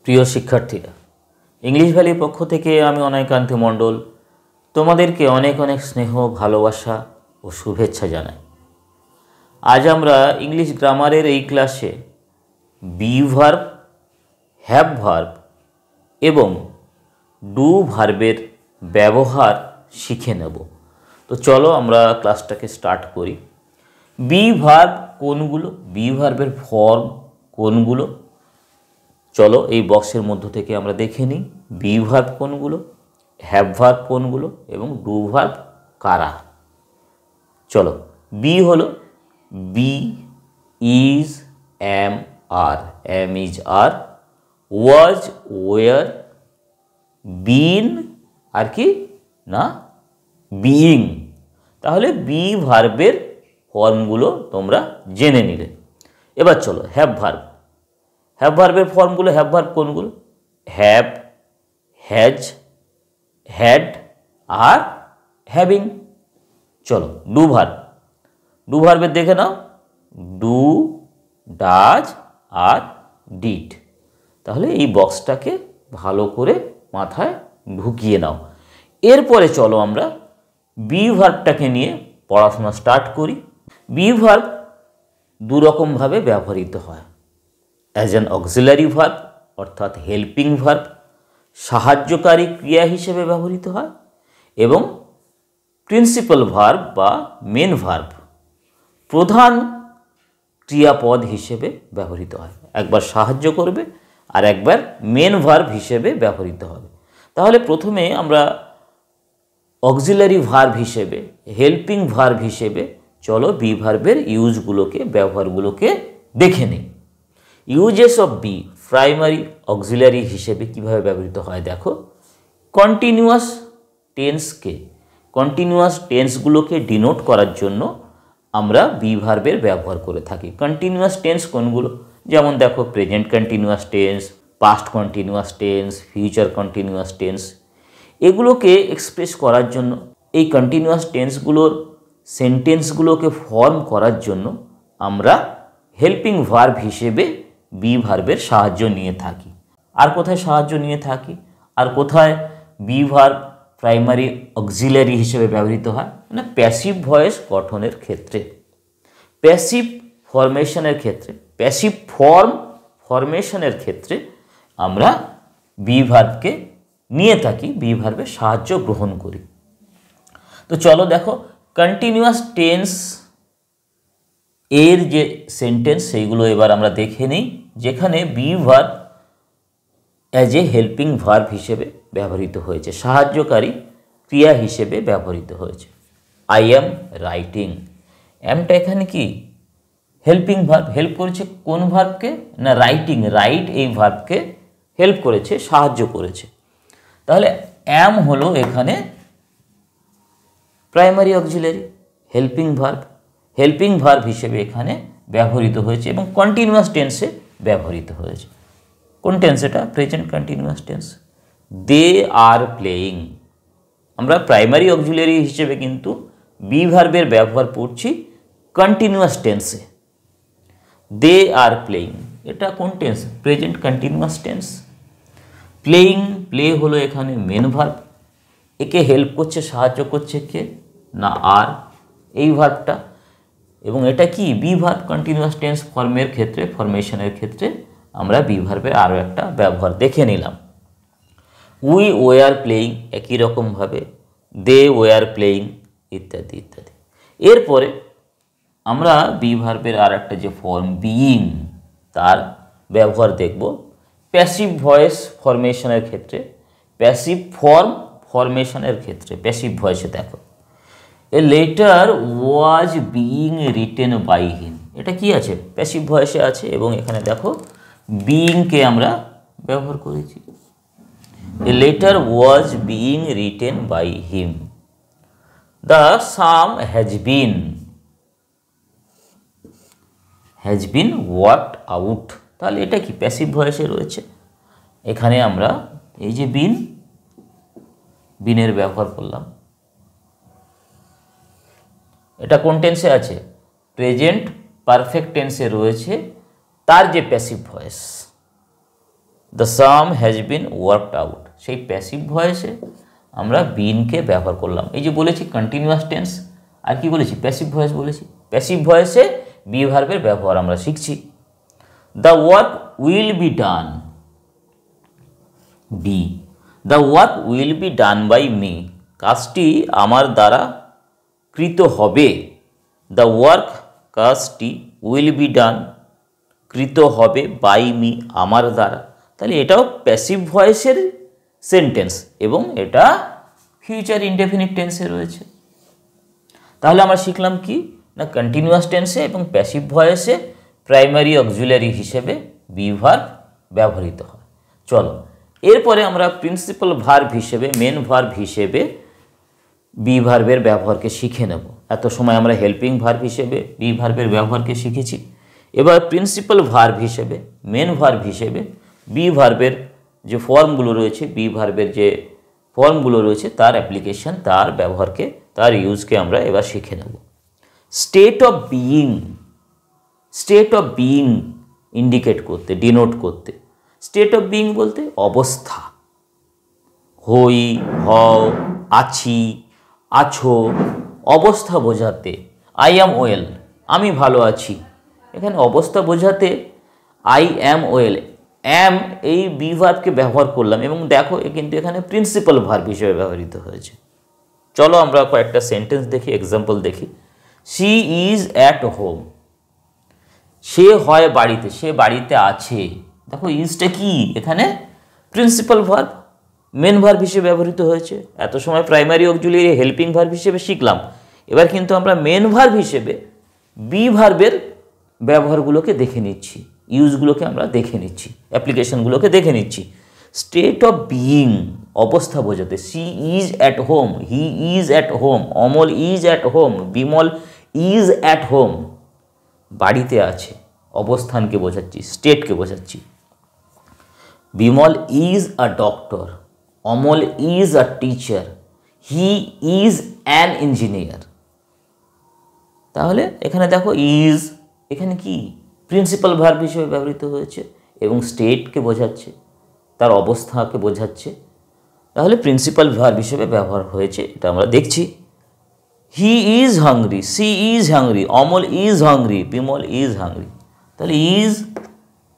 প্রিয় শিক্ষার্থীরা, ইংলিশ ভ্যালির পক্ষ থেকে আমি অনায়কান্তি মণ্ডল তোমাদেরকে অনেক অনেক স্নেহ, ভালোবাসা ও শুভেচ্ছা জানাই। আজ আমরা ইংলিশ গ্রামারের এই ক্লাসে বি ভার্ব, হ্যাভ ভার্ব এবং ডু ভার্বের ব্যবহার শিখে নেব। তো চলো আমরা ক্লাসটাকে স্টার্ট করি। বি ভার্ব কোনগুলো, বি ভার্বের ফর্ম কোনগুলো, চলো এই বক্সের মধ্য থেকে আমরা দেখে নিই। বি ভার্ব কোনগুলো, হ্যাভ ভার্ব কোনগুলো এবং ডু ভার্ব কারা। চলো, বি হলো be, is, am, are, am, is, are, was, were, been, আর কি না বিইং। তাহলে বি ভার্বের ফর্মগুলো তোমরা জেনে নিলে। এবার চলো হ্যাভ ভার্ব। হ্যাভ ভার্বের ফর্মগুলো, হ্যাভ ভার্ব কোনগুলো, হ্যাভ, হ্যাজ, হ্যাড আর হ্যাভিং। চলো ডু ভার্ব। ডু ভার্বের দেখে নাও, ডু, ডাজ আর ডিড। তাহলে এই বক্সটাকে ভালো করে মাথায় ঢুকিয়ে নাও। এরপরে চলো আমরা বি ভার্বটাকে নিয়ে পড়াশোনা স্টার্ট করি। বি ভার্ব দুরকমভাবে ব্যবহৃত হয়। অ্যাজ অ্যান অক্সিলারি ভার্ব অর্থাৎ হেল্পিং ভার্ব, সাহায্যকারী ক্রিয়া হিসেবে ব্যবহৃত হয়, এবং প্রিন্সিপাল ভার্ব বা মেন ভার্ব, প্রধান ক্রিয়াপদ হিসেবে ব্যবহৃত হয়। একবার সাহায্য করবে আর একবার মেন ভার্ব হিসেবে ব্যবহৃত হবে। তাহলে প্রথমে আমরা অক্সিলারি ভার্ব হিসেবে, হেল্পিং ভার্ব হিসেবে চলো বি ভার্বের ইউজগুলোকে, ব্যবহারগুলোকে দেখে নিই। Uses of be primary auxiliary হিসেবে কিভাবে ব্যবহৃত হয় দেখো। কন্টিনিউয়াস টেন্সকে, কন্টিনিউয়াস টেন্সগুলোকে ডিনোট করার জন্য আমরা বি ভার্বের ব্যবহার করে থাকি। কন্টিনিউয়াস টেন্স কোনগুলো, যেমন দেখো present continuous tense, past continuous tense, future continuous tense. এগুলোকে এক্সপ্রেস করার জন্য, এই কন্টিনিউয়াস টেন্সগুলোর সেন্টেন্সগুলোকে ফর্ম করার জন্য আমরা হেল্পিং ভার্ব হিসেবে বি ভার্বের সাহায্য নিয়ে থাকি। আর কোথায় সাহায্য নিয়ে থাকি, আর কোথায় বি ভার্ব প্রাইমারি অক্সিলারি হিসেবে ব্যবহৃত হয় না, প্যাসিভ ভয়েস গঠনের ক্ষেত্রে, প্যাসিভ ফরমেশনের ক্ষেত্রে, প্যাসিভ ফর্ম ফরমেশনের ক্ষেত্রে আমরা বি ভার্বকে নিয়ে থাকি, বি ভার্বের সাহায্য গ্রহণ করি। তো চলো দেখো কন্টিনিউয়াস টেন্স এর যে সেন্টেন্স সেইগুলো এবার আমরা দেখে নিই, যেখানে be verb as a helping verb হিসেবে ব্যবহৃত হয়েছে, সাহায্যকারী ক্রিয়া হিসেবে ব্যবহৃত হয়েছে। আই অ্যাম রাইটিং, অ্যামটা এখানে কি হেল্পিং ভার্ব, হেল্প করেছে কোন ভার্বকে না রাইটিং, রাইট এই ভার্বকে হেল্প করেছে, সাহায্য করেছে। তাহলে অ্যাম হলো এখানে primary auxiliary helping verb, helping verb হিসেবে এখানে ব্যবহৃত হয়েছে এবং কন্টিনিউয়াস টেন্সে ব্যবহৃত হয়েছে। কোন টেন্স এটা, present continuous tense. They are playing, আমরা প্রাইমারি অক্সিলারি হিসেবে কিন্তু বি ভার্বের ব্যবহার করছি কন্টিনিউয়াস টেন্সে। দে আর প্লেয়িং, এটা কোন tense, present continuous tense. Playing, play হলো এখানে মেন ভার্ব, একে হেল্প করছে, সাহায্য করছে কে না আর এই ভার্বটা, এবং এটা কি বি ভার্ব কন্টিনিউয়াস টেন্স ফর্মের ক্ষেত্রে, ফরমেশনের ক্ষেত্রে আমরা বি ভার্বের আরও একটা ব্যবহার দেখে নিলাম। উই ওয়ার প্লেয়িং একই রকমভাবে, দে ওয়ার প্লেয়িং ইত্যাদি ইত্যাদি। এরপরে আমরা বি ভার্বের আর একটা যে ফর্ম বিইং, তার ব্যবহার দেখব প্যাসিভ ভয়েস ফরমেশনের ক্ষেত্রে, প্যাসিভ ফর্ম ফরমেশনের ক্ষেত্রে। প্যাসিভ ভয়েসে দেখো a letter was being written by him, এটা কি আছে প্যাসিভ ভয়েসে আছে, এবং এখানে দেখো বিইংকে আমরা ব্যবহার করেছি। A letter was being written by him, the sum has been worked out. তাহলে এটা কি প্যাসিভ ভয়েসে রয়েছে। এখানে আমরা এই যে বিনের ব্যবহার করলাম, এটা কোন টেন্সে আছে, প্রেজেন্ট পারফেক্ট টেন্সে রয়েছে, তার যে passive voice the sum has been worked out, সেই প্যাসিভ ভয়েসে আমরা বিনকে ব্যবহার করলাম। এই যে বলেছি কন্টিনিউয়াস টেন্স, আর কি বলেছি প্যাসিভ ভয়েস বলেছি। প্যাসিভ ভয়েসে বি ভার্বের ব্যবহার আমরা শিখছি। The work will be done, be, the work will be done by me, কাজটি আমার দ্বারা কৃত হবে। দ্য ওয়ার্ক, কাজটি, উইল বি ডান, কৃত হবে, বাই মি, আমার দ্বারা। তাহলে এটাও প্যাসিভ ভয়েসের সেন্টেন্স এবং এটা ফিউচার ইনডেফিনিট টেন্সে রয়েছে। তাহলে আমরা শিখলাম কি না, কন্টিনিউয়াস টেন্সে এবং প্যাসিভ ভয়েসে প্রাইমারি অক্সিলারি হিসেবে বি ভার্ব ব্যবহৃত হয়। চলো এরপরে আমরা প্রিন্সিপাল ভার্ব হিসেবে, মেন ভার্ব হিসেবে বি ভার্বের ব্যবহারকে শিখে নেব। এত সময় আমরা হেল্পিং ভার্ব হিসেবে বি ভার্বের ব্যবহারকে শিখেছি। এবার প্রিন্সিপাল ভার্ব হিসেবে, মেন ভার্ব হিসেবে বি ভার্বের যে ফর্মগুলো রয়েছে, বি ভার্বের যে ফর্মগুলো রয়েছে তার অ্যাপ্লিকেশন, তার ব্যবহারকে, তার ইউজকে আমরা এবার শিখে নেব। State of being, state of being indicate করতে, ডিনোট করতে। স্টেট অফ বিইং বলতে অবস্থা, হই, হও, আছি, আছো, অবস্থা বোঝাতে। আই অ্যাম ওয়েল, আমি ভালো আছি। এখানে অবস্থা বোঝাতে আই অ্যাম ওয়েল, অ্যাম এই বি ভার্বকে ব্যবহার করলাম এবং দেখো কিন্তু এখানে প্রিন্সিপাল ভার্ব হিসেবে ব্যবহৃত হয়েছে। চলো আমরা কয়েকটা সেন্টেন্স দেখি, এক্সাম্পল দেখি। শি ইজ অ্যাট হোম, সে হয় বাড়িতে, সে বাড়িতে আছে। দেখো ইজটা কি এখানে প্রিন্সিপাল ভার্ব, মেন ভার্ব হিসেবে ব্যবহৃত হয়েছে। এত সময় প্রাইমারি অক্সিলারি হেল্পিং ভার্ব হিসেবে শিখলাম, এবার কিন্তু আমরা মেন ভার্ব হিসেবে বি ভার্বের ব্যবহারগুলোকে দেখে নিচ্ছি, ইউজগুলোকে আমরা দেখে নিচ্ছি, অ্যাপ্লিকেশনগুলোকে দেখে নিচ্ছি। স্টেট অফ বিইং অবস্থা বোঝাতে, she is at home, he is at home, Amal is at home, Bimal is at home, বাড়িতে আছে, অবস্থানকে বোঝাচ্ছি, স্টেটকে বোঝাচ্ছি। Bimal is a doctor, Amal is a teacher, he is an engineer. তাহলে এখানে দেখো ইজ এখানে কি প্রিন্সিপাল ভার্ব হিসেবে ব্যবহৃত হয়েছে এবং স্টেটকে বোঝাচ্ছে, তার অবস্থাকে বোঝাচ্ছে। তাহলে প্রিন্সিপাল ভার্ব হিসেবে ব্যবহার হয়েছে, এটা আমরা দেখছি। He is hungry, she is hungry, Amal is hungry, Bimal is hungry. তাহলে ইজ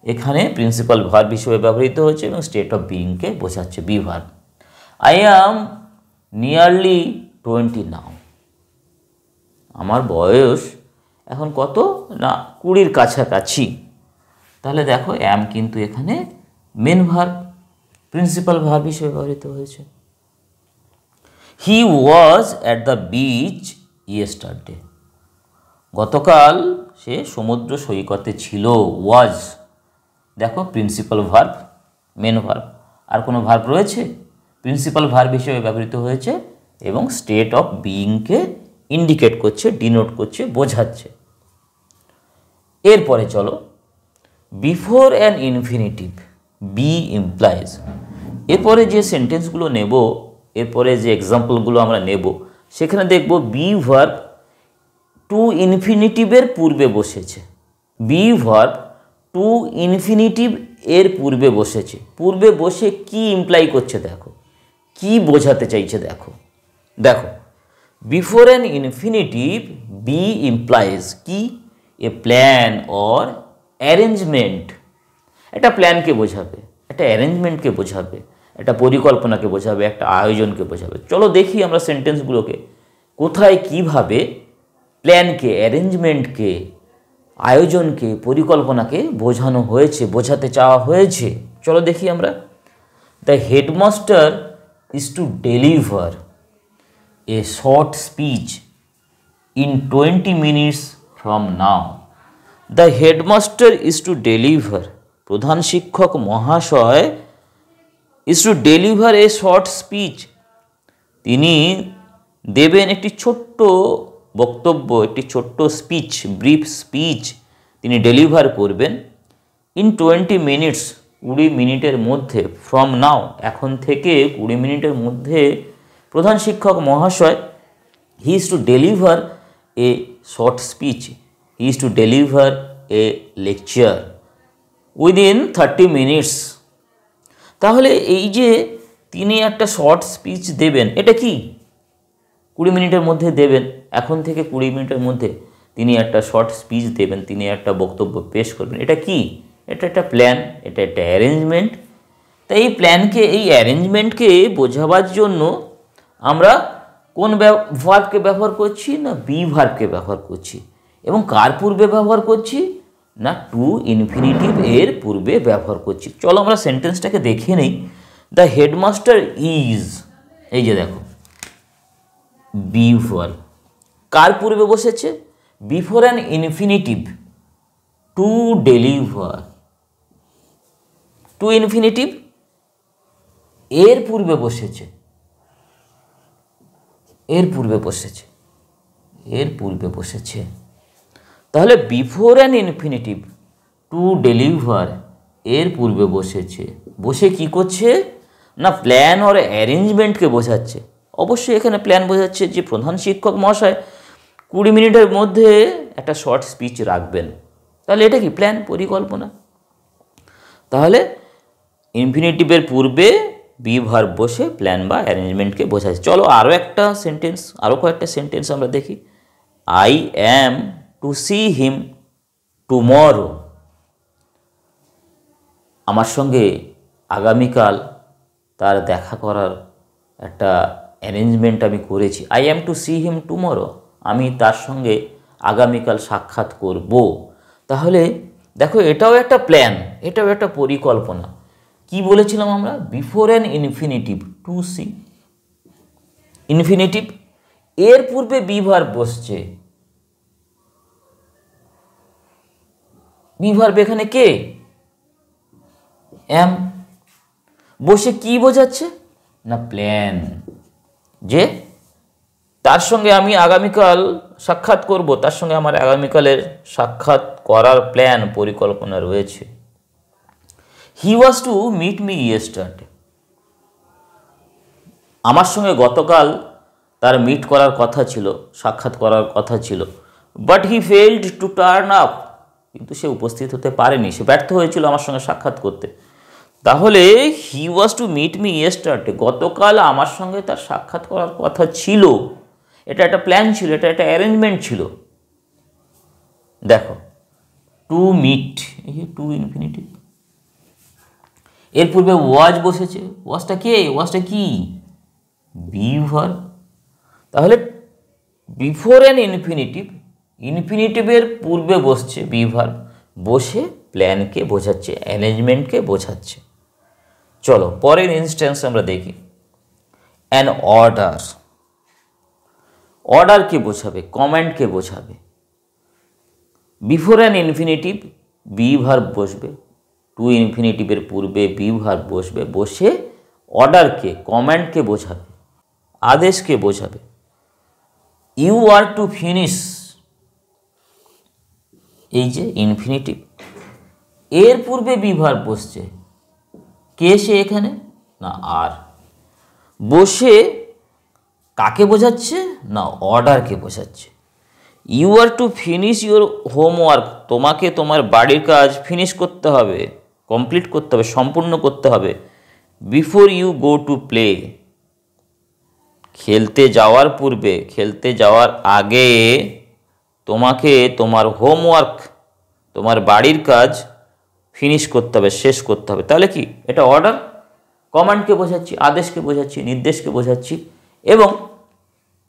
এখানে প্রিন্সিপাল ভার্ব হিসেবে ব্যবহৃত হয়েছে এবং স্টেট অফ বিইংকে বোঝাচ্ছে be verb. I am nearly 20 now, আমার বয়স এখন কত না 20-র কাছাকাছি। তাহলে দেখো অ্যাম কিন্তু এখানে মেন ভার্ব, প্রিন্সিপাল ভার্ব হিসেবে ব্যবহৃত হয়েছে। He was at the beach yesterday, গতকাল সে সমুদ্র সৈকতে ছিল। ওয়াজ দেখো প্রিন্সিপাল ভার্ব, মেন ভার্ব, আর কোনো ভার্ব রয়েছে? প্রিন্সিপাল ভার্ব হিসেবে ব্যবহৃত হয়েছে এবং স্টেট অফ বিইংকে ইন্ডিকেট করছে, ডিনোট করছে, বোঝাচ্ছে। এরপরে চলো before an infinitive be implies. এরপরে যে সেন্টেন্সগুলো নেব, এরপরে যে এক্সাম্পলগুলো আমরা নেব, সেখানে দেখব বি ভার্ব টু ইনফিনিটিভের পূর্বে বসেছে। বি ভার্ব টু ইনফিনিটিভ এর পূর্বে বসেছে। পূর্বে বসে কি ইমপ্লাই করছে দেখো, কি বোঝাতে চাইছে দেখো। দেখো before an infinitive be implies কি, এ প্ল্যান অর অ্যারেঞ্জমেন্ট। একটা প্ল্যানকে বোঝাবে, একটা অ্যারেঞ্জমেন্টকে বোঝাবে, একটা পরিকল্পনাকে বোঝাবে, একটা আয়োজনকে বোঝাবে। চলো দেখি আমরা সেন্টেন্সগুলোকে কোথায় কিভাবে প্ল্যানকে, অ্যারেঞ্জমেন্টকে, আয়োজনকে, পরিকল্পনাকে বোঝানো হয়েছে, বোঝাতে চাওয়া হয়েছে। চলো দেখি আমরা। The headmaster is to deliver a short speech in 20 minutes from now. The headmaster is to deliver, প্রধান শিক্ষক মহাশয় is to deliver a short speech, তিনি দেবেন একটি ছোট্ট বক্তব্য, একটি ছোট্ট স্পিচ, ব্রিফ স্পিচ তিনি ডেলিভার করবেন। ইন 20 minutes 20 মিনিটের মধ্যে, ফ্রম নাও এখন থেকে 20 মিনিটের মধ্যে প্রধান শিক্ষক মহাশয় he is to deliver a short speech, he is to deliver a lecture within 30 minutes তাহলে এই যে তিনি একটা শর্ট স্পিচ দেবেন, এটা কি 20 মিনিটের মধ্যে দেবেন, এখন থেকে 20 মিনিটের মধ্যে তিনি একটা শর্ট স্পিচ দেবেন, তিনি একটা বক্তব্য পেশ করবেন, এটা কি? এটা একটা প্ল্যান, এটা একটা অ্যারেঞ্জমেন্ট। তাই এই প্ল্যানকে, এই অ্যারেঞ্জমেন্টকে বোঝাবার জন্য আমরা কোন ভার্বকে ব্যবহার করছি? না বি ভার্বকে ব্যবহার করছি। এবং কার পূর্বে ব্যবহার করছি? না টু ইনফিনিটিভ এর পূর্বে ব্যবহার করছি। চলো আমরা সেন্টেন্সটাকে দেখে নেই। দ্য হেডমাস্টার ইজ, এই যে দেখো বি ভার্ব কার পূর্বে বসেছে? Before an infinitive to deliver. To infinitive এর পূর্বে বসেছে, এর পূর্বে বসেছে, এর পূর্বে বসেছে। তাহলে before an infinitive to deliver এর পূর্বে বসেছে। বসে কি করছে? না প্ল্যান অর অ্যারেঞ্জমেন্টকে বোঝাচ্ছে। অবশ্যই এখানে প্ল্যান বোঝাচ্ছে যে প্রধান শিক্ষক মহাশয় 20 মিনিটের মধ্যে একটা শর্ট স্পিচ রাখবেন। তাহলে এটা কি? প্ল্যান, পরিকল্পনা। তাহলে ইনফিনিটিভের পূর্বে বি ভার্ব বসে প্ল্যান বা অ্যারেঞ্জমেন্টকে বোঝাচ্ছে। চলো আরও একটা সেন্টেন্স, আরও কয়েকটা সেন্টেন্স আমরা দেখি। I am to see him tomorrow. আমার সঙ্গে আগামীকাল তার দেখা করার একটা অ্যারেঞ্জমেন্ট আমি করেছি। I am to see him tomorrow, আমি তার সঙ্গে আগামীকাল সাক্ষাৎ করব। তাহলে দেখো এটাও একটা প্ল্যান, এটাও একটা পরিকল্পনা। কি বলেছিলাম আমরা? Before an infinitive to see, infinitive এর পূর্বে বি ভার্ব বসছে। বি ভার্ব এখানে কে? অ্যাম। বসে কি বোঝাচ্ছে? না প্ল্যান, যে তার সঙ্গে আমি আগামীকাল সাক্ষাৎ করব, তার সঙ্গে আমার আগামীকালের সাক্ষাৎ করার প্ল্যান, পরিকল্পনা রয়েছে। হি ওয়াজ টু মিট মি ইয়েস্টারডে। আমার সঙ্গে গতকাল তার মিট করার কথা ছিল, সাক্ষাৎ করার কথা ছিল। But he failed to turn up, কিন্তু সে উপস্থিত হতে পারেনি, সে ব্যর্থ হয়েছিল আমার সঙ্গে সাক্ষাৎ করতে। তাহলে হি ওয়াজ টু মিট মি ইয়েস্টারডে, গতকাল আমার সঙ্গে তার সাক্ষাৎ করার কথা ছিল। এটা একটা প্ল্যান ছিল, এটা একটা অ্যারেঞ্জমেন্ট ছিল। দেখো টু মিট, এই টু ইনফিনিটিভ, এর পূর্বে ওয়াজ বসেছে। ওয়াজটা কে? ওয়াজটা কি? Be verb. তাহলে বিফোর অ্যান ইনফিনিটিভ, ইনফিনিটিভের পূর্বে বসছে বি ভার্ব, বসে প্ল্যানকে বোঝাচ্ছে, অ্যারেঞ্জমেন্টকে বোঝাচ্ছে। চলো পরের ইনস্ট্যান্স আমরা দেখি। অ্যান অর্ডার, অর্ডারকে বোঝাবে, কমান্ডকে বোঝাবে। Before an infinitive be verb বসবে, টু ইনফিনিটিভের পূর্বে বি ভার্ব বসবে, বসে অর্ডারকে, কমান্ডকে বোঝাবে, আদেশকে বোঝাবে। ইউ আর টু ফিনিশ, এই যে ইনফিনিটিভ এর পূর্বে বি ভার্ব বসছে। কে সে এখানে? না আর। বসে কাকে বোঝাচ্ছে? না অর্ডারকে বোঝাচ্ছে। You are to finish your homework, তোমাকে তোমার বাড়ির কাজ ফিনিশ করতে হবে, কমপ্লিট করতে হবে, সম্পূর্ণ করতে হবে। Before you go to play, খেলতে যাওয়ার পূর্বে, খেলতে যাওয়ার আগে তোমাকে তোমার হোমওয়ার্ক, তোমার বাড়ির কাজ ফিনিশ করতে হবে, শেষ করতে হবে। তাহলে কি? এটা অর্ডার, কমান্ডকে বোঝাচ্ছি, আদেশকে বোঝাচ্ছি, নির্দেশকে বোঝাচ্ছি। এবং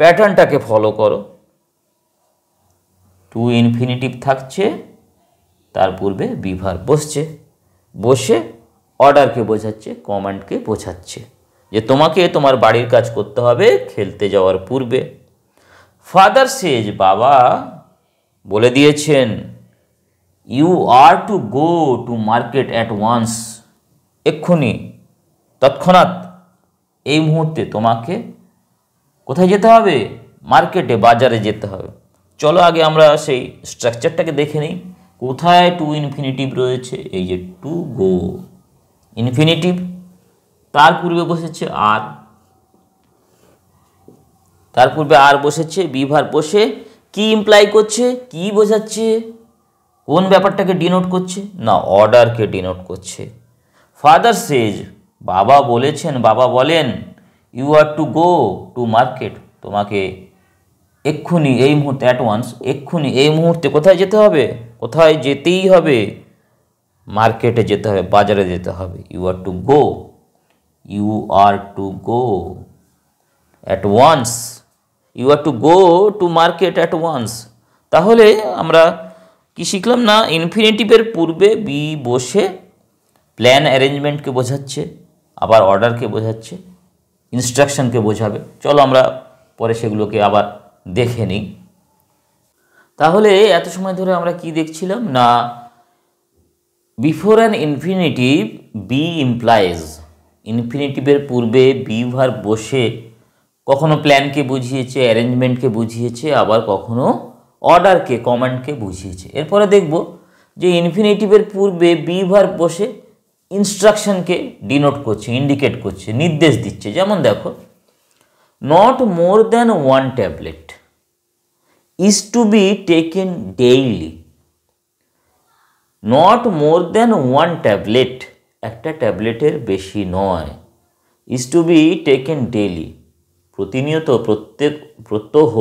প্যাটার্নটাকে ফলো করো। টু ইনফিনিটিভ থাকছে, তার পূর্বে বি ভার্ব বসছে, বসে অর্ডারকে বোঝাচ্ছে, কমান্ডকে বোঝাচ্ছে যে তোমাকে তোমার বাড়ির কাজ করতে হবে খেলতে যাওয়ার পূর্বে। ফাদার সেজ, বাবা বলে দিয়েছেন, you are to go to market at once, এক্ষুনি, তৎক্ষণাৎ, এই মুহূর্তে তোমাকে কোথায় যেতে হবে? মার্কেটে, বাজারে যেতে হবে। চলো আগে আমরা সেই স্ট্রাকচারটাকে দেখে নিই। কোথায় টু ইনফিনিটিভ রয়েছে? এই যে টু গো, ইনফিনিটিভ, তার পূর্বে বসেছে আর, তার পূর্বে আর বসেছে, বি ভার্ব বসে কি ইমপ্লাই করছে, কি বোঝাচ্ছে, কোন ব্যাপারটাকে ডিনোট করছে? না অর্ডারকে ডিনোট করছে। ফাদার সেজ, বাবা বলেছেন, বাবা বলেন। You are to go to market, তোমাকে এক্ষুনি, এই মুহূর্তে, অ্যাট ওয়ান্স, এক্ষুনি এই মুহূর্তে কোথায় যেতে হবে? কোথায় যেতেই হবে? মার্কেটে যেতে হবে, বাজারে যেতে হবে। You are to go, you are to go at once, you are to go to market at once. তাহলে আমরা কি শিখলাম না, ইনফিনিটিভের পূর্বে বি বসে প্ল্যান অ্যারেঞ্জমেন্টকে বোঝাচ্ছে, আবার অর্ডারকে বোঝাচ্ছে, ইনস্ট্রাকশনকে বোঝাবে। চলো আমরা পরে সেগুলোকে আবার দেখে নিই। তাহলে এত সময় ধরে আমরা কি দেখছিলাম না, before an infinitive be implies, ইনফিনিটিভের পূর্বে বি ভার্ব বসে কখনো প্ল্যানকে বুঝিয়েছে, অ্যারেঞ্জমেন্টকে বুঝিয়েছে, আবার কখনো অর্ডারকে, কমান্ডকে বুঝিয়েছে। এরপরে দেখব যে ইনফিনিটিভের পূর্বে বি ভার্ব বসে ইনস্ট্রাকশনকে ডিনোট করছে, ইন্ডিকেট করছে, নির্দেশ দিচ্ছে। যেমন দেখো, not more than one tablet is to be taken daily. Not more than one tablet, একটা ট্যাবলেটের বেশি নয়। Is to be taken daily, প্রতিনিয়ত, প্রত্যহ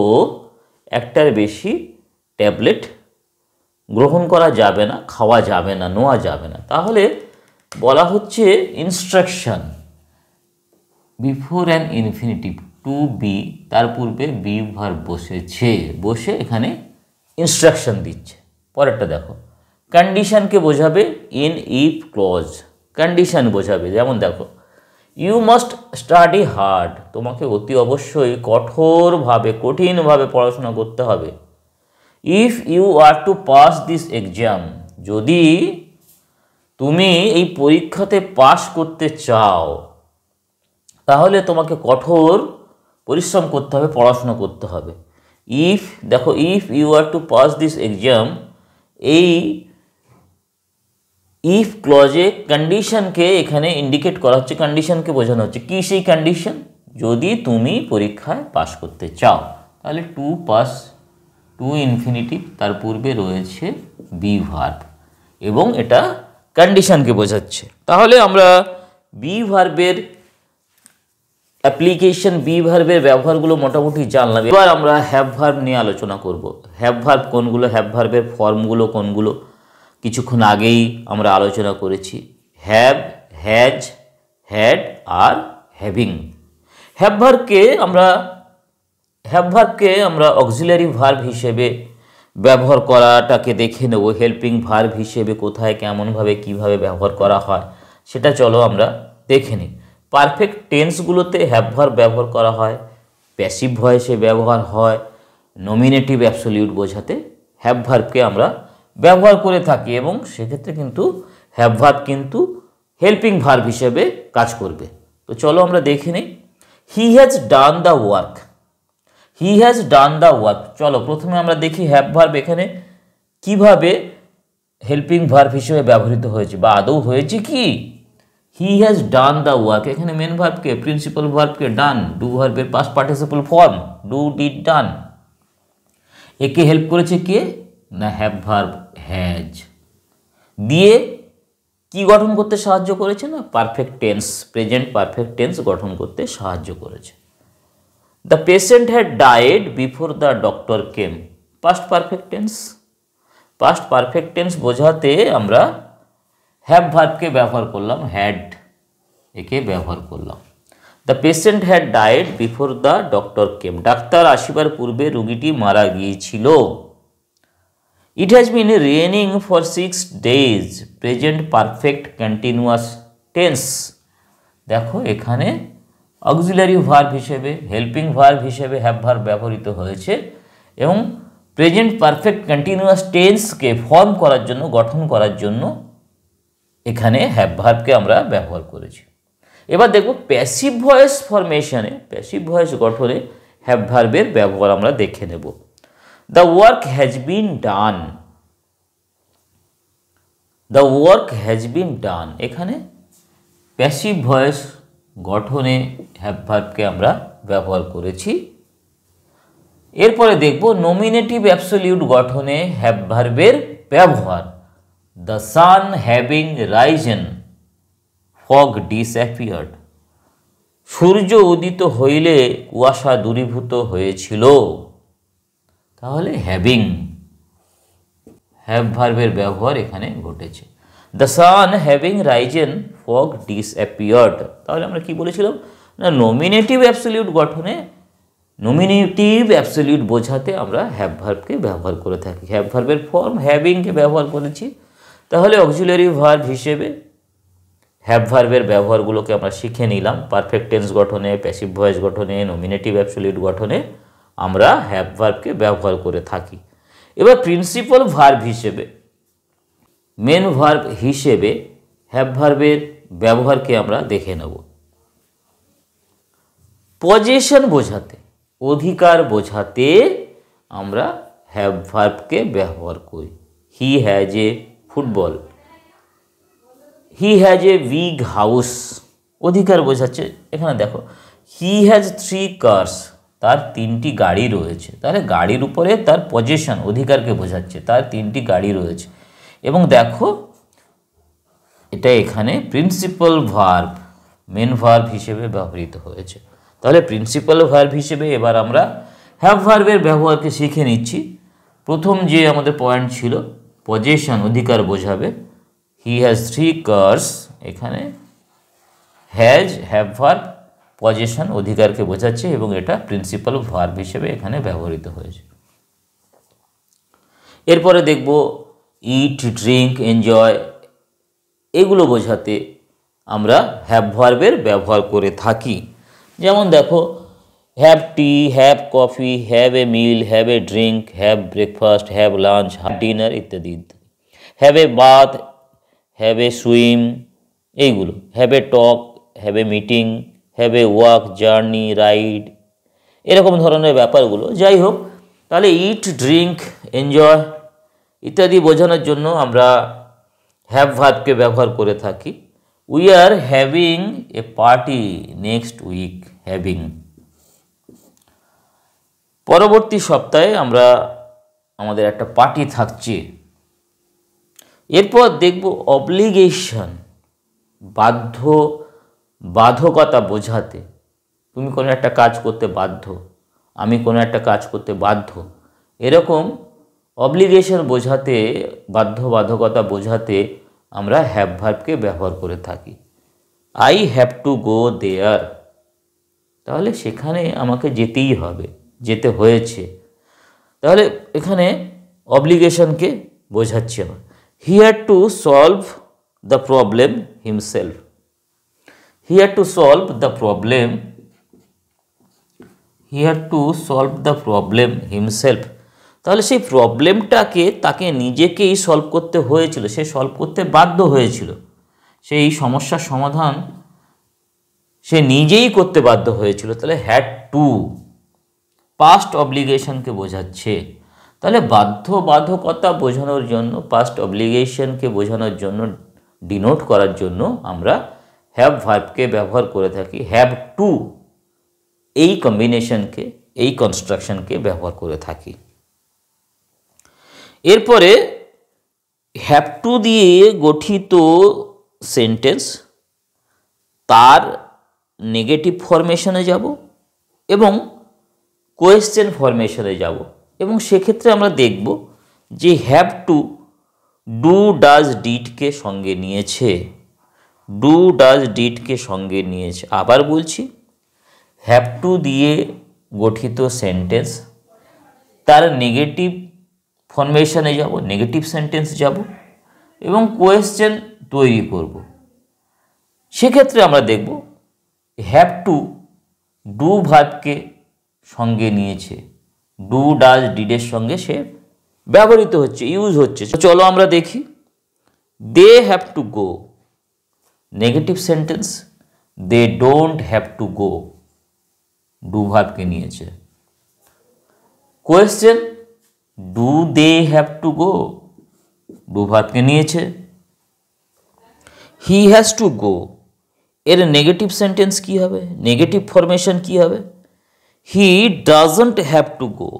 একটার বেশি ট্যাবলেট গ্রহণ করা যাবে না, খাওয়া যাবে না, নেওয়া যাবে না। তাহলে বলা হচ্ছে instruction before an infinitive to be, তার পূর্বে বি ভার্ব বসেছে, বসে এখানে ইনস্ট্রাকশন দিচ্ছে। পরেরটা দেখো, কন্ডিশনকে বোঝাবে ইন ইফ ক্লজ, কন্ডিশন বোঝাবে। যেমন দেখো, ইউ মাস্ট স্টাডি হার্ড, তোমাকে অতি অবশ্যই কঠোরভাবে, কঠিনভাবে পড়াশোনা করতে হবে। If you are to pass this exam, যদি তুমি এই পরীক্ষাতে পাস করতে চাও তাহলে তোমাকে কঠোর পরিশ্রম করতে হবে, পড়াশোনা করতে হবে। ইফ, দেখো, if you are to pass this exam, এই ইফ ক্লজে কন্ডিশনকে এখানে ইন্ডিকেট করা হচ্ছে, কন্ডিশনকে বোঝানো হচ্ছে। কি সেই কন্ডিশন? যদি তুমি পরীক্ষায় পাস করতে চাও। তাহলে টু পাস, টু ইনফিনিটিভ, তার পূর্বে রয়েছে বি ভার্ব এবং এটা কন্ডিশনকে বোঝাচ্ছে। তাহলে আমরা বি ভার্বের অ্যাপ্লিকেশন, বি ভার্বের ব্যবহারগুলো মোটামুটি জানলাম। এবার আমরা হ্যাভ ভার্ব নিয়ে আলোচনা করব। হ্যাভ ভার্ব কোনগুলো, হ্যাভ ভার্বের ফর্মগুলো কোনগুলো কিছুক্ষণ আগেই আমরা আলোচনা করেছি। হ্যাভ, হ্যাজ, হ্যাড আর হ্যাভিং। হ্যাভ ভার্বকে আমরা অক্সিলারি ভার্ব হিসেবে ব্যবহার করাটাকে দেখে নেব। হেল্পিং ভার্ব হিসেবে কোথায়, কেমনভাবে, কিভাবে ব্যবহার করা হয় সেটা চলো আমরা দেখে নিই। পারফেক্ট টেন্সগুলোতে হ্যাভ ভার্ব ব্যবহার করা হয়, প্যাসিভ ভয়েসে ব্যবহার হয়, নমিনেটিভ অ্যাবসলিউট বোঝাতে হ্যাভ ভার্বকে আমরা ব্যবহার করে থাকি এবং সেক্ষেত্রে কিন্তু হ্যাভ ভার্ব কিন্তু হেল্পিং ভার্ব হিসেবে কাজ করবে। তো চলো আমরা দেখে নিই। হি has done the work, he has done the work. চলো প্রথমে আমরা দেখি হ্যাভ ভার্ব এখানে কিভাবে হেল্পিং ভার্ব হিসেবে ব্যবহৃত হয়েছে বা আদৌ হয়েছে কি। He has done the work, এখানে মেন ভার্বকে, প্রিন্সিপাল ভার্বকে ডান, ডু ভার্বের past participle form, do, did, done. একে হেল্প করেছে কে না, হ্যাভ ভার্ব হ্যাজ দিয়ে কি গঠন করতে সাহায্য করেছে না, perfect tense, present perfect tense গঠন করতে সাহায্য করেছে। The patient had died before the doctor came, past perfect tense. Past perfect tense বোঝাতে আমরা হ্যাভ ভার্বকে ব্যবহার করলাম, হ্যাড একে ব্যবহার করলাম। The patient had died before the doctor came, ডাক্তার আসিবার পূর্বে রোগীটি মারা গিয়েছিল। It has been raining for 6 days, present perfect continuous tense. দেখো এখানে অক্সিলারি ভার্ব হিসেবে, হেল্পিং ভার্ব হিসেবে হ্যাভ ভার্ব ব্যবহৃত হয়েছে এবং প্রেজেন্ট পারফেক্ট কন্টিনিউয়াস টেন্সকে ফর্ম করার জন্য, গঠন করার জন্য এখানে হ্যাভ ভার্বকে আমরা ব্যবহার করেছি। এবার দেখব প্যাসিভ ভয়েস ফরমেশনে, প্যাসিভ ভয়েস গঠনে হ্যাভ ভার্বের ব্যবহার আমরা দেখে নেব। The work has been done, the work has been done, এখানে প্যাসিভ ভয়েস গঠনে হ্যাভ ভার্বকে আমরা ব্যবহার করেছি। এরপরে দেখব নমিনেটিভ অ্যাবসলিউট গঠনে হ্যাভ ভার্বের ব্যবহার। The sun having risen fog disappeared, সূর্য উদিত হইলে কুয়াশা দূরীভূত হয়েছিল। তাহলে হ্যাভিং, হ্যাভ ভার্বের ব্যবহার এখানে ঘটেছে। The sun having risen fog disappeared, তাহলে আমরা কি বলেছিলাম না নমিনেটিভ অ্যাবসলিউট গঠনে নমিনেটিভ অ্যাবসলিউট বোঝাতে আমরা হ্যাভ ভার্বকে ব্যবহার করে থাকি। হ্যাভ ভার্বের ফর্ম হ্যাভিংকে ব্যবহার করেছি, তাহলে অক্সিলারি ভার্ব হিসেবে হ্যাভ ভার্বের ব্যবহারগুলোকে আমরা শিখে নিলাম। পারফেক্ট টেন্স গঠনে, প্যাসিভ ভয়েস গঠনে, নমিনেটিভ অ্যাবসলিউট গঠনে আমরা হ্যাভ ভার্বকে ব্যবহার করে থাকি। এবার প্রিন্সিপাল ভার্ব হিসেবে, মেন ভার্ব হিসেবে হ্যাভ ভার্বের ব্যবহারকে আমরা দেখে নেব। পজেশন বোঝাতে, অধিকার বোঝাতে আমরা হ্যাভ ভার্বকে ব্যবহার করি। He has a football, he has a big house, অধিকার বোঝাচ্ছে। এখানে দেখো হি হ্যাজ 3 কার্স, তার 3টি গাড়ি রয়েছে, তাহলে গাড়ির উপরে তার পজেশন অধিকারকে বোঝাচ্ছে, তার 3টি গাড়ি রয়েছে। এবং দেখো এটা এখানে প্রিন্সিপাল ভার্ব, মেন ভার্ব হিসেবে ব্যবহৃত হয়েছে। তাহলে প্রিন্সিপাল ভার্ব হিসেবে এবার আমরা হ্যাভ ভার্বের ব্যবহারকে শিখে নিচ্ছি। প্রথম যে আমাদের পয়েন্ট ছিল পজেশন, অধিকার বোঝাবে, হি হ্যাজ 3 কার্স, এখানে হ্যাজ হ্যাভ ভার্ব, পজেশন অধিকারকে বোঝাচ্ছে এবং এটা প্রিন্সিপাল ভার্ব হিসেবে এখানে ব্যবহৃত হয়েছে। এরপরে দেখব ইট, ড্রিঙ্ক, এনজয়, এগুলো বোঝাতে আমরা হ্যাভ ভার্বের ব্যবহার করে থাকি। যেমন দেখো have tea, have coffee, have a meal, have a drink, have breakfast, have lunch, dinner ইত্যাদি ইত্যাদি। Have a bath, have a swim, এইগুলো। Have a talk, have a meeting, have a walk, journey, ride, এরকম ধরনের ব্যাপারগুলো। যাই হোক, তাহলে ইট, drink, enjoy ইত্যাদি বোঝানোর জন্য আমরা হ্যাভ ভার্বকে ব্যবহার করে থাকি। We are having a party next week, having. পরবর্তী সপ্তাহে আমরা আমাদের একটা পার্টি থাকছে। এরপর দেখব অব্লিগেশন, বাধ্যকতা বোঝাতে। তুমি কোনো একটা কাজ করতে বাধ্য, আমি কোনো একটা কাজ করতে বাধ্য, এরকম অব্লিগেশন বোঝাতে, বাধ্যকতা বোঝাতে আমরা হ্যাভ ভার্বকে ব্যবহার করে থাকি। আই হ্যাভ টু গো দেয়ার, তাহলে সেখানে আমাকে যেতেই হবে, যেতে হয়েছে, তাহলে এখানে অব্লিগেশনকে বোঝাচ্ছি আমরা। He had to solve the problem himself, he had to solve the problem, he had to solve the problem himself, তাহলে সেই প্রবলেমটাকে তাকে নিজেকেই সলভ করতে হয়েছিল, সে সলভ করতে বাধ্য হয়েছিল, সেই সমস্যার সমাধান সে নিজেই করতে বাধ্য হয়েছিল। তাহলে হ্যাড টু পাস্ট অব্লিগেশনকে বোঝাচ্ছে। তাহলে বাধ্যকতা বোঝানোর জন্য, পাস্ট অব্লিগেশনকে বোঝানোর জন্য, ডিনোট করার জন্য আমরা হ্যাভ ভার্বকে ব্যবহার করে থাকি। হ্যাভ টু এই কম্বিনেশনকে, এই কনস্ট্রাকশনকে ব্যবহার করে থাকি। এরপরে হ্যাভ টু দিয়ে গঠিত সেন্টেন্স, তার নেগেটিভ ফরমেশনে যাব এবং কোয়েশ্চেন ফরমেশনে যাব। এবং সেক্ষেত্রে আমরা দেখব যে হ্যাভ টু ডু, ডাজ, ডিডকে সঙ্গে নিয়েছে, ডু, ডাজ, ডিডকে সঙ্গে নিয়েছে। আবার বলছি, হ্যাভ টু দিয়ে গঠিত সেন্টেন্স, তার নেগেটিভ ফরমেশনে যাব, নেগেটিভ সেন্টেন্স যাব এবং কোয়েশ্চেন তৈরি করব। সেক্ষেত্রে আমরা দেখব হ্যাভ টু ডু ভার্বকে সঙ্গে নিয়েছে, ডু, ডাজ, ডিডের সঙ্গে সে ব্যবহৃত হচ্ছে, ইউজ হচ্ছে। চলো আমরা দেখি। They have to go, negative sentence, they don't have to go, do ভার্বকে নিয়েছে। Question, do they have to go, do ভার্বকে নিয়েছে। হি হ্যাজ টু গো, এর নেগেটিভ সেন্টেন্স কি হবে, নেগেটিভ ফরমেশন কি হবে? He doesn't have to go,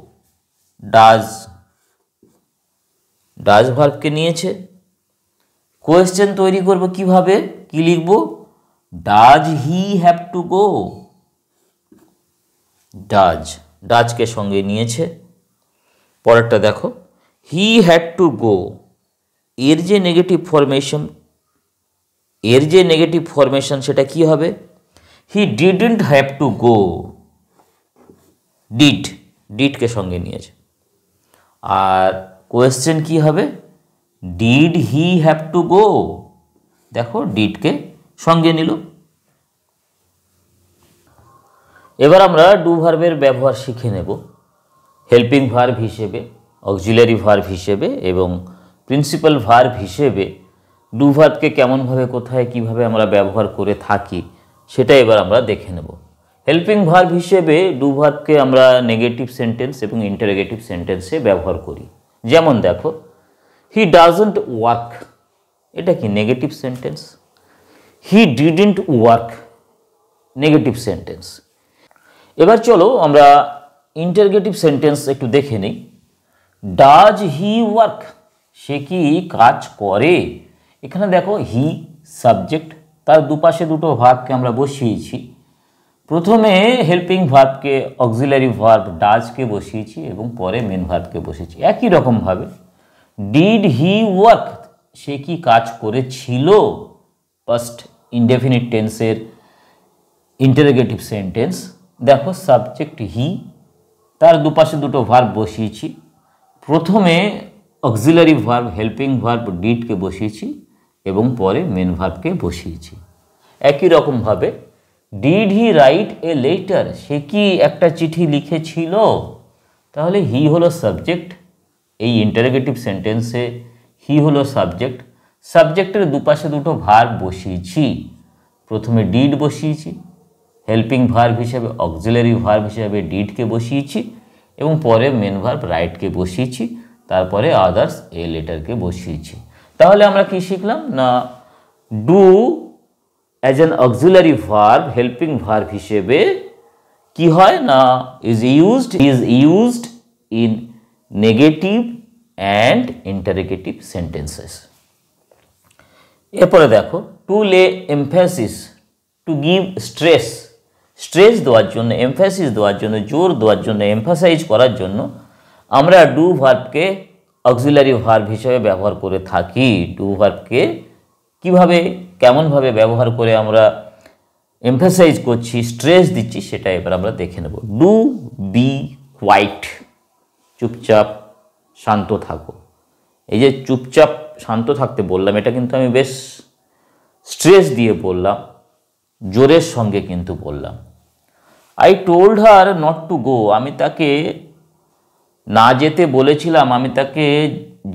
does ভার্বকে নিয়েছে। কোয়েশ্চেন তৈরি করব কিভাবে, কি লিখব? Does he have to go, ডাজকে সঙ্গে নিয়েছে। পরেরটা দেখো, হি হ্যাড টু গো, এর যে নেগেটিভ ফরমেশন সেটা কি হবে? He didn't have to go, ডিডকে সঙ্গে নিয়েছে। আর কোয়েশ্চেন কি হবে? Did he have to go, দেখো ডিডকে সঙ্গে নিল। এবার আমরা ডু ভার্বের ব্যবহার শিখে নেব হেল্পিং ভার্ব হিসেবে, অক্সিলারি ভার্ব হিসেবে এবং প্রিন্সিপাল ভার্ব হিসেবে ডু ভার্বকে কেমনভাবে, কোথায়, কিভাবে আমরা ব্যবহার করে থাকি সেটা এবার আমরা দেখে নেব। হেল্পিং ভার্ব হিসেবে ডু ভার্বকে আমরা নেগেটিভ সেন্টেন্স এবং ইন্টারোগেটিভ সেন্টেন্সে ব্যবহার করি। যেমন দেখো, হি ডাজন্ট ওয়ার্ক, এটা কি negative sentence. He didn't work, negative sentence. এবার চলো আমরা ইন্টারোগেটিভ সেন্টেন্স একটু দেখে নিই। ডাজ হি ওয়ার্ক, সে কি কাজ করে। এখানে দেখো হি সাবজেক্ট, তার দুপাশে দুটো ভার্বকে আমরা বসিয়েছি। প্রথমে হেল্পিং ভার্বকে, অক্সিলারি ভার্ব ডাজকে বসিয়েছি এবং পরে মেন ভার্বকে বসিয়েছি। একই রকমভাবে ডিড হি ওয়ার্ক, সে কি কাজ করেছিল, পাস্ট ইনডেফিনিট টেন্সের ইন্টারোগেটিভ সেন্টেন্স। দেখো সাবজেক্ট হি, তার দুপাশে দুটো ভার্ব বসিয়েছি। প্রথমে অক্সিলারি ভার্ব হেল্পিং ভার্ব ডিডকে বসিয়েছি এবং পরে মেন ভার্বকে বসিয়েছি। একই রকমভাবে did he write a letter, সে কি একটা চিঠি লিখেছিল। তাহলে হি হলো সাবজেক্ট, এই ইন্টারোগেটিভ সেন্টেন্সে হি হলো সাবজেক্ট। সাবজেক্টের দুপাশে দুটো ভার্ব বসিয়েছি। প্রথমে ডিড বসিয়েছি, হেল্পিং ভার্ব হিসেবে অক্সিলারি ভার্ব হিসেবে ডিডকে বসিয়েছি এবং পরে মেন ভার্ব রাইটকে বসিয়েছি, তারপরে আদার্স এ লেটারকে বসিয়েছি। তাহলে আমরা কি শিখলাম না, do as an auxiliary verb helping verb হিসেবে কি হয় না, is used in negative and interrogative sentences. এরপরে দেখো, টু লে এমফ্যাসিস, টু গিভ স্ট্রেস দেওয়ার জন্য, এমফ্যাসিস দেওয়ার জন্য, জোর দেওয়ার জন্য, এমফাসাইজ করার জন্য আমরা ডু ভার্বকে অক্সিলারি ভার্ব হিসেবে ব্যবহার করে থাকি। ডু ভার্বকে কীভাবে, কেমনভাবে ব্যবহার করে আমরা এমফাসাইজ করছি, স্ট্রেস দিচ্ছি, সেটা এবার আমরা দেখে নেব। ডু বি কোয়াইট, চুপচাপ শান্ত থাকো। এই যে চুপচাপ শান্ত থাকতে বললাম, এটা কিন্তু আমি বেশ স্ট্রেস দিয়ে বললাম, জোরের সঙ্গে কিন্তু বললাম। I told her not to go, আমি তাকে না যেতে বলেছিলাম, আমি তাকে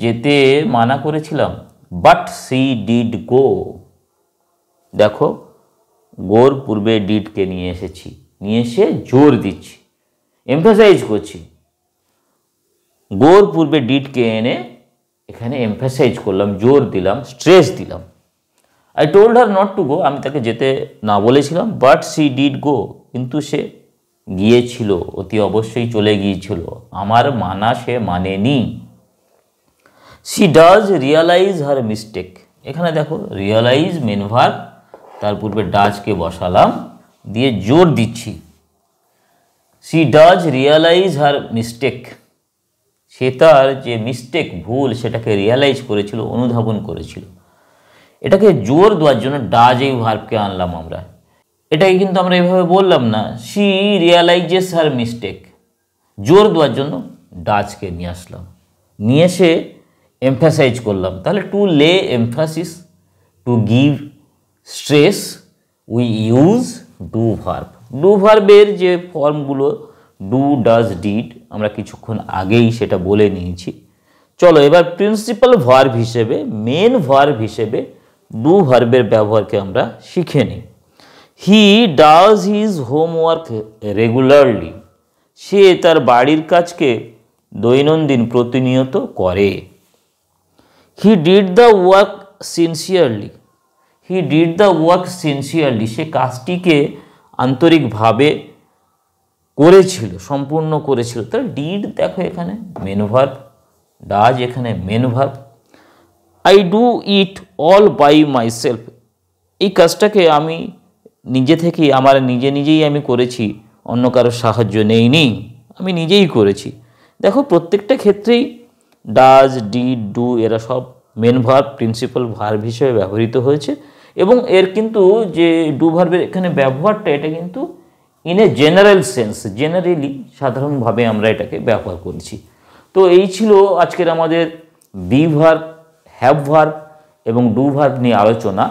যেতে মানা করেছিলাম। বাট সি ডিড গো, দেখো গোর পূর্বে ডিডকে নিয়ে এসেছি, নিয়ে এসে জোর দিচ্ছি, এমফাসাইজ করছি। গোর পূর্বে ডিডকে এনে এখানে এমফাসাইজ করলাম, জোর দিলাম, স্ট্রেস দিলাম। I told her not to go, আমি তাকে যেতে না বলেছিলাম। বাট সি ডিড গো, কিন্তু সে গিয়েছিল, অতি অবশ্যই চলে গিয়েছিল, আমার মানা সে মানেনি। She does realize her mistake, এখানে দেখো রিয়ালাইজ মেন ভার্ব, তার পূর্বে ডাজকে বসালাম, দিয়ে জোর দিচ্ছি। She does realize her mistake, সে তার যে মিস্টেক, ভুল, সেটাকে রিয়ালাইজ করেছিল, অনুধাবন করেছিল। এটাকে জোর দেওয়ার জন্য ডাজ এই ভার্বকে আনলাম আমরা। এটাকে কিন্তু আমরা এভাবে বললাম না, শি রিয়ালাইজেস হার মিস্টেক, জোর দেওয়ার জন্য ডাজকে নিয়ে আসলাম, নিয়ে এসে এমফাসাইজ করলাম। তাহলে টু লে emphasis, to give stress, we use do verb. Do ভার্বের যে ফর্মগুলো ডু, ডাজ, ডিড, আমরা কিছুক্ষণ আগেই সেটা বলে নিয়েছি। চলো এবার প্রিন্সিপাল ভার্ব হিসেবে, মেন ভার্ব হিসেবে ডু ভার্বের ব্যবহারকে আমরা শিখে নিই। He does his homework regularly, সে তার বাড়ির কাজকে দৈনন্দিন প্রতিনিয়ত করে। He did the work sincerely, he did the work sincerely, সে কাজটিকে আন্তরিকভাবে করেছিল, সম্পূর্ণ করেছিল। তাহলে ডিড দেখো এখানে মেন ভার্ব, ডাজ এখানে main verb. I do it all by myself, এই কাজটাকে আমি নিজে থেকেই আমার নিজেই আমি করেছি, অন্য কারোর সাহায্য নেইনি, আমি নিজেই করেছি। দেখো প্রত্যেকটা ক্ষেত্রেই ডাজ, ডিড, ডু এরা সব মেন ভার্ব, প্রিন্সিপাল ভার্ব হিসেবে ব্যবহৃত হয়েছে এবং এর কিন্তু যে ডু ভার্বের এখানে ব্যবহারটা এটা কিন্তু in a general sense, generally সাধারণভাবে আমরা এটাকে ব্যবহার করেছি। তো এই ছিল আজকের আমাদের বি ভার্ব, হ্যাভ ভার্ব এবং ডু ভার্ব নিয়ে আলোচনা।